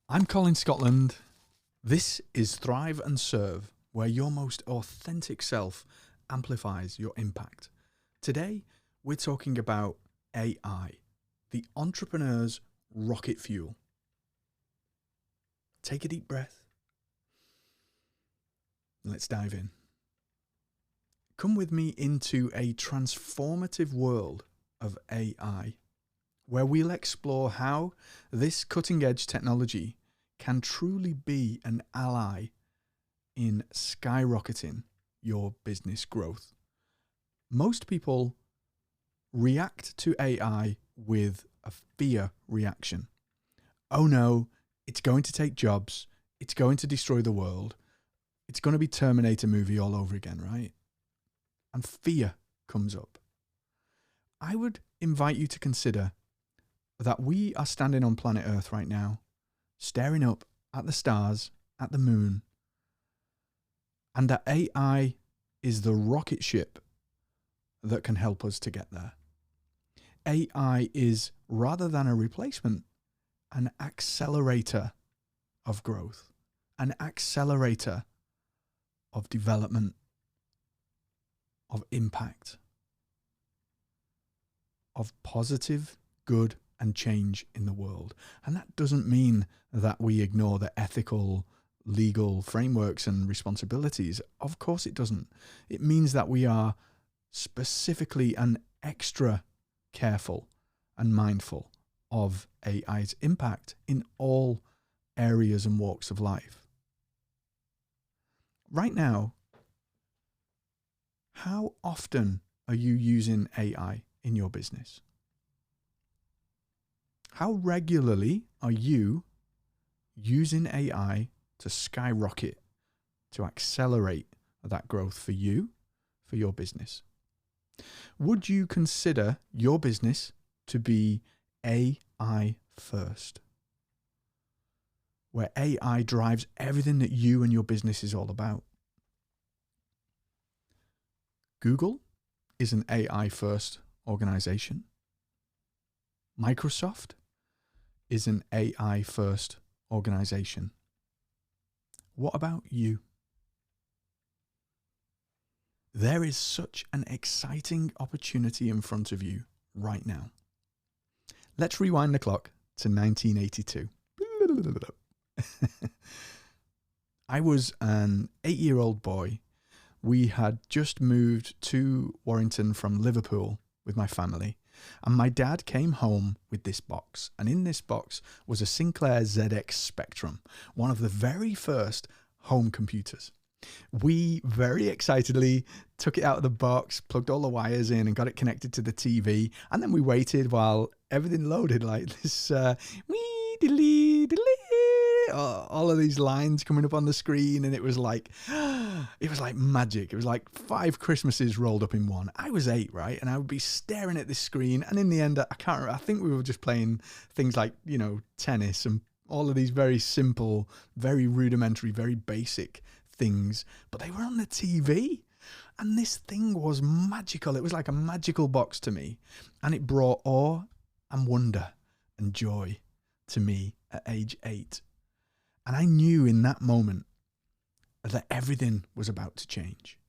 I'm Colin Scotland. This is Thrive and Serve, where your most authentic self amplifies your impact. Today, we're talking about AI, the entrepreneur's rocket fuel. Take a deep breath. Let's dive in. Come with me into a transformative world of AI, where we'll explore how this cutting-edge technology can truly be an ally in skyrocketing your business growth. Most people react to AI with a fear reaction. Oh no, it's going to take jobs. It's going to destroy the world. It's going to be Terminator movie all over again, right? And fear comes up. I would invite you to consider that we are standing on planet Earth right now, staring up at the stars, at the moon, and that AI is the rocket ship that can help us to get there. AI is, rather than a replacement, an accelerator of growth, an accelerator of development, of impact, of positive, good, and change in the world. And that doesn't mean that we ignore the ethical, legal frameworks and responsibilities. Of course it doesn't. It means that we are specifically and extra careful and mindful of AI's impact in all areas and walks of life. Right now, how often are you using AI in your business? How regularly are you using AI to skyrocket, to accelerate that growth for you, for your business? Would you consider your business to be AI first, where AI drives everything that you and your business is all about? Google is an AI first organization. Microsoft is an AI first organization. What about you? There is such an exciting opportunity in front of you right now. Let's rewind the clock to 1982. I was an 8-year-old boy. We had just moved to Warrington from Liverpool with my family. And my dad came home with this box. And in this box was a Sinclair ZX Spectrum, one of the very first home computers. We very excitedly took it out of the box, plugged all the wires in and got it connected to the TV. And then we waited while everything loaded, like this all of these lines coming up on the screen. And it was like magic. It was like 5 Christmases rolled up in one. I was 8, right? And I would be staring at this screen. And in the end, I can't remember. I think we were just playing things like, tennis and all of these very simple, very rudimentary, very basic things. But they were on the TV. And this thing was magical. It was like a magical box to me. And it brought awe and wonder and joy to me at age 8. And I knew in that moment that everything was about to change.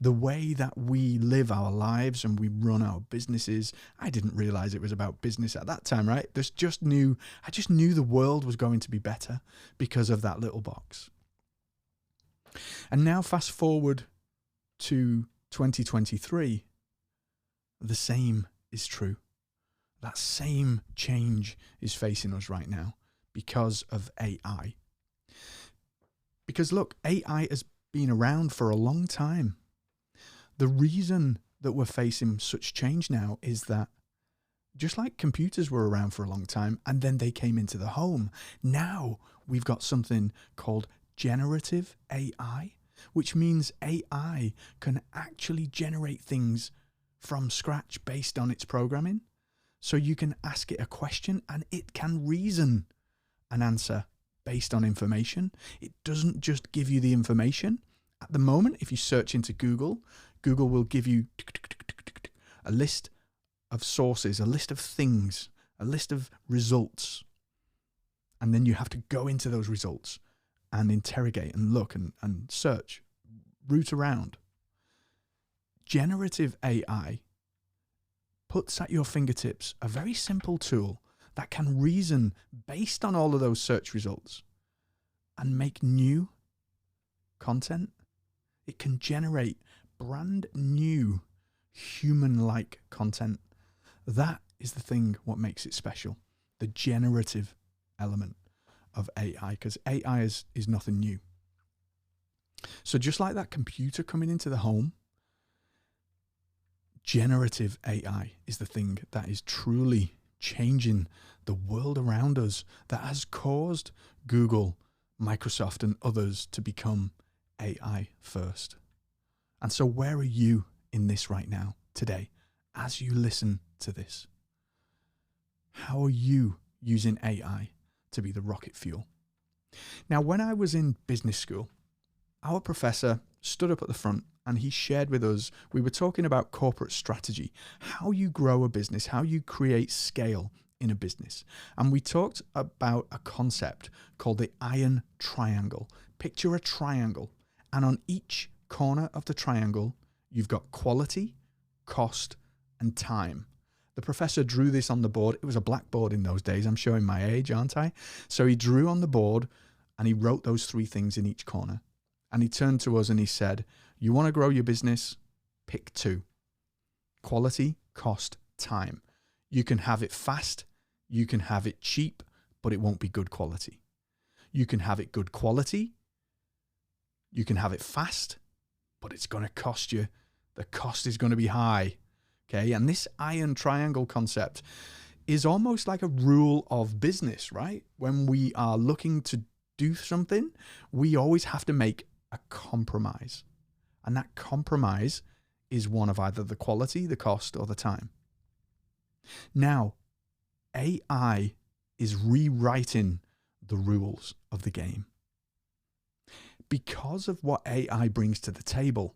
The way that we live our lives and we run our businesses, I didn't realize it was about business at that time, right? I just knew the world was going to be better because of that little box. And now fast forward to 2023, the same is true. That same change is facing us right now because of AI. Because look, AI has been around for a long time. The reason that we're facing such change now is that just like computers were around for a long time and then they came into the home, now we've got something called generative AI, which means AI can actually generate things from scratch based on its programming. So you can ask it a question and it can reason an answer based on information. It doesn't just give you the information. At the moment, if you search into Google, Google will give you a list of sources, a list of things, a list of results. And then you have to go into those results and interrogate and look and search, root around. Generative AI puts at your fingertips a very simple tool that can reason based on all of those search results and make new content. It can generate brand new human-like content. That is the thing what makes it special, the generative element of AI, because AI is nothing new. So just like that computer coming into the home, generative AI is the thing that is truly changing the world around us, that has caused Google, Microsoft, and others to become AI first. And so where are you in this right now, today, as you listen to this? How are you using AI to be the rocket fuel? Now, when I was in business school, our professor stood up at the front and he shared with us, we were talking about corporate strategy, how you grow a business, how you create scale in a business. And we talked about a concept called the iron triangle. Picture a triangle, and on each corner of the triangle, you've got quality, cost, and time. The professor drew this on the board. It was a blackboard in those days. I'm showing my age, aren't I? So he drew on the board and he wrote those three things in each corner. And he turned to us and he said, you want to grow your business? Pick two. Quality, cost, time. You can have it fast. You can have it cheap, but it won't be good quality. You can have it good quality. You can have it fast, but it's going to cost you. The cost is going to be high. Okay. And this iron triangle concept is almost like a rule of business, right? When we are looking to do something, we always have to make a compromise. And that compromise is one of either the quality, the cost, or the time. Now, AI is rewriting the rules of the game. Because of what AI brings to the table,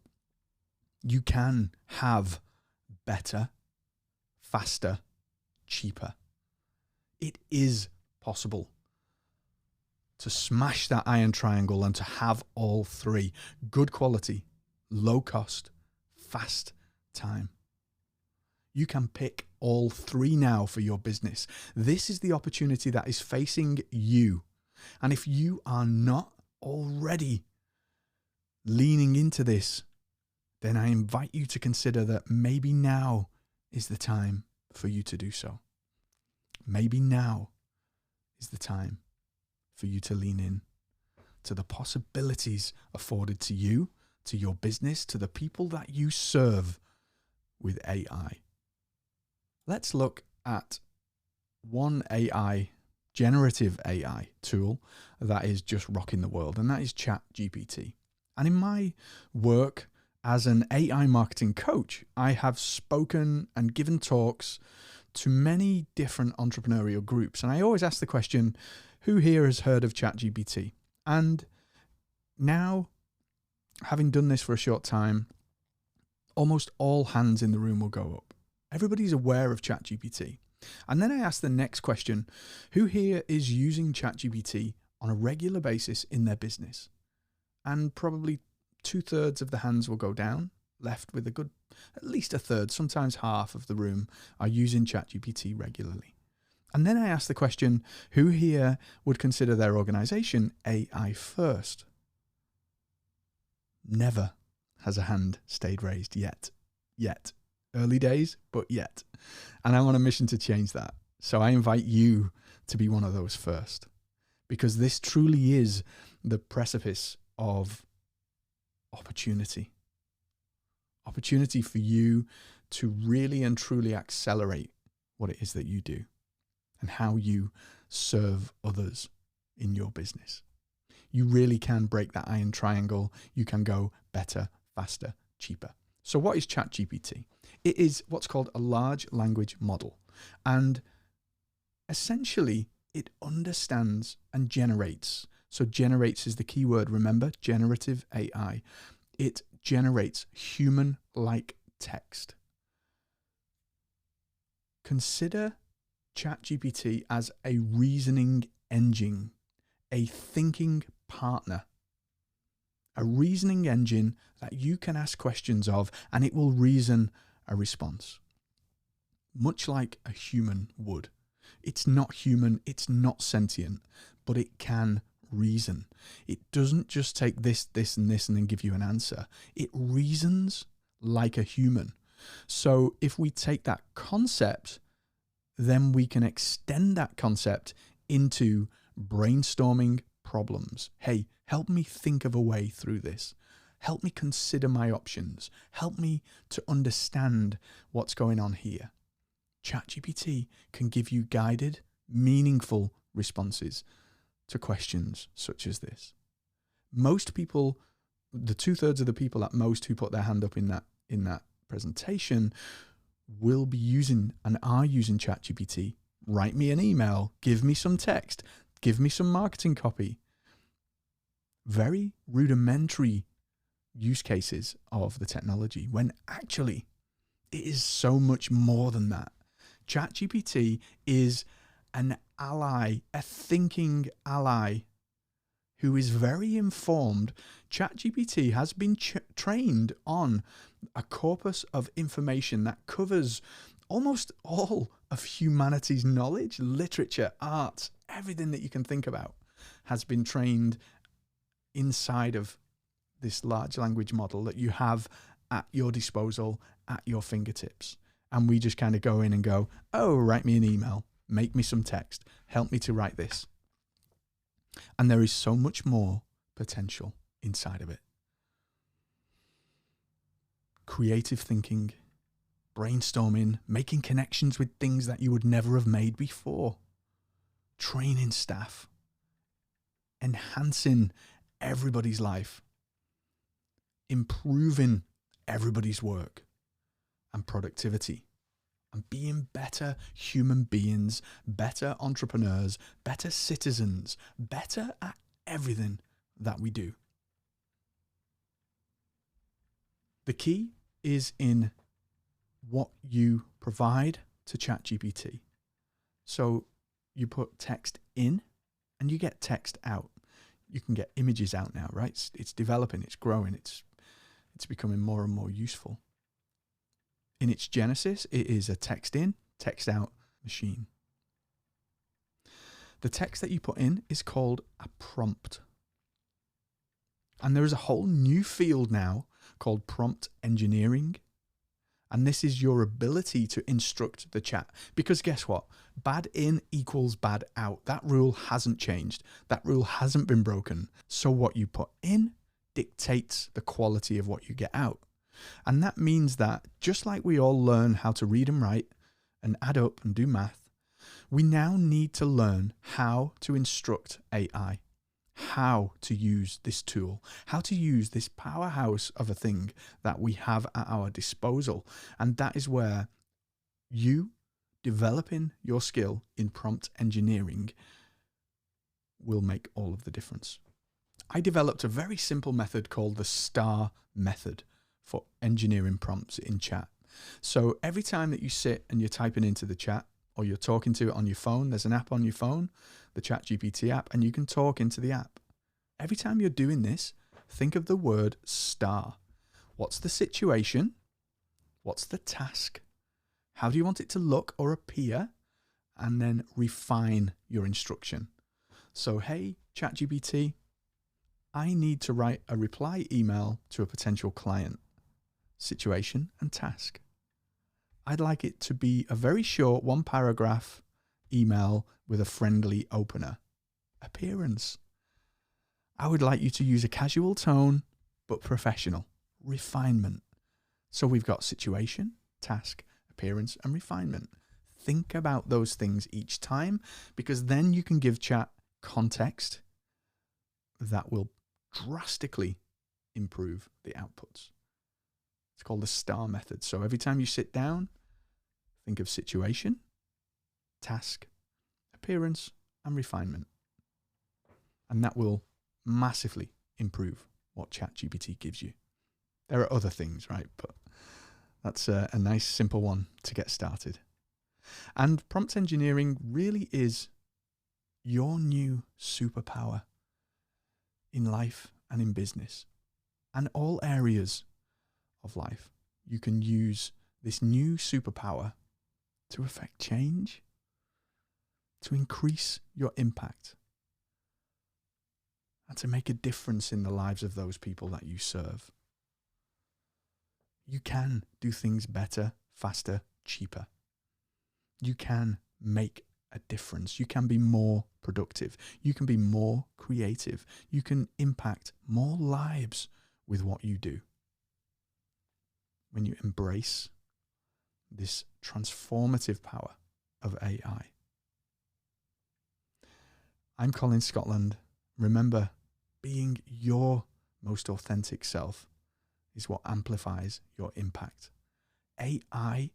you can have better, faster, cheaper. It is possible to smash that iron triangle and to have all three: good quality, low cost, fast time. You can pick all three now for your business. This is the opportunity that is facing you. And if you are not already leaning into this, then I invite you to consider that maybe now is the time for you to do so. Maybe now is the time for you to lean in to the possibilities afforded to you, to your business, to the people that you serve with AI. Let's look at one AI, generative AI tool that is just rocking the world, and that is ChatGPT. And in my work as an AI marketing coach, I have spoken and given talks to many different entrepreneurial groups. And I always ask the question, who here has heard of ChatGPT? And now, having done this for a short time, almost all hands in the room will go up. Everybody's aware of ChatGPT. And then I ask the next question, who here is using ChatGPT on a regular basis in their business? And probably 2/3 of the hands will go down, left with a good, at least a third, sometimes half of the room are using ChatGPT regularly. And then I ask the question, who here would consider their organization AI first? Never has a hand stayed raised yet. Early days, but yet. And I'm on a mission to change that. So I invite you to be one of those first, because this truly is the precipice of opportunity. Opportunity for you to really and truly accelerate what it is that you do and how you serve others in your business. You really can break that iron triangle. You can go better, faster, cheaper. So what is ChatGPT? It is what's called a large language model. And essentially, it understands and generates. So generates is the key word, remember, generative AI. It generates human-like text. Consider ChatGPT as a reasoning engine, a thinking partner, a reasoning engine that you can ask questions of and it will reason a response, much like a human would. It's not human, it's not sentient, but it can reason. It doesn't just take this, this, and this and then give you an answer. It reasons like a human. So if we take that concept, then we can extend that concept into brainstorming problems. Hey, help me think of a way through this. Help me consider my options. Help me to understand what's going on here. ChatGPT can give you guided, meaningful responses to questions such as this. Most people, the 2/3 of the people at most who put their hand up in that presentation will be using and are using ChatGPT. Write me an email, give me some text, give me some marketing copy. Very rudimentary use cases of the technology, when actually it is so much more than that. ChatGPT is an ally, a thinking ally who is very informed. ChatGPT has been trained on a corpus of information that covers almost all of humanity's knowledge, literature, art, everything that you can think about has been trained inside of this large language model that you have at your disposal, at your fingertips. And we just kind of go in and go, oh, write me an email, make me some text, help me to write this. And there is so much more potential inside of it. Creative thinking, brainstorming, making connections with things that you would never have made before, training staff, enhancing everybody's life, improving everybody's work and productivity, and being better human beings, better entrepreneurs, better citizens, better at everything that we do. The key is in what you provide to ChatGPT. So you put text in and you get text out. You can get images out now, right? It's developing, it's growing, it's becoming more and more useful. In its genesis, it is a text in, text out machine. The text that you put in is called a prompt. And there is a whole new field now called prompt engineering. And this is your ability to instruct the chat. Because guess what? Bad in equals bad out. That rule hasn't changed. That rule hasn't been broken. So what you put in dictates the quality of what you get out. And that means that just like we all learn how to read and write and add up and do math, we now need to learn how to instruct AI, how to use this tool, how to use this powerhouse of a thing that we have at our disposal. And that is where you developing your skill in prompt engineering will make all of the difference. I developed a very simple method called the STAR method for engineering prompts in chat. So every time that you sit and you're typing into the chat or you're talking to it on your phone, there's an app on your phone, the ChatGPT app, and you can talk into the app. Every time you're doing this, think of the word STAR. What's the situation? What's the task? How do you want it to look or appear? And then refine your instruction. So, hey, ChatGPT, I need to write a reply email to a potential client. Situation and task. I'd like it to be a very short 1-paragraph email with a friendly opener. Appearance. I would like you to use a casual tone, but professional. Refinement. So we've got situation, task, appearance, and refinement. Think about those things each time, because then you can give chat context that will drastically improve the outputs. It's called the STAR method. So every time you sit down, think of situation, task, appearance, and refinement. And that will massively improve what ChatGPT gives you. There are other things, right? But that's a nice simple one to get started. And prompt engineering really is your new superpower in life and in business and all areas of life. You can use this new superpower to affect change, to increase your impact, and to make a difference in the lives of those people that you serve. You can do things better, faster, cheaper. You can make a difference. You can be more productive. You can be more creative. You can impact more lives with what you do. When you embrace this transformative power of AI. I'm Colin Scotland. Remember, being your most authentic self is what amplifies your impact. AI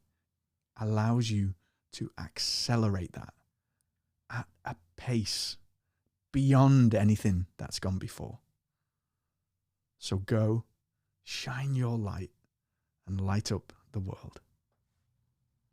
allows you to accelerate that at a pace beyond anything that's gone before. So go, shine your light, and light up the world.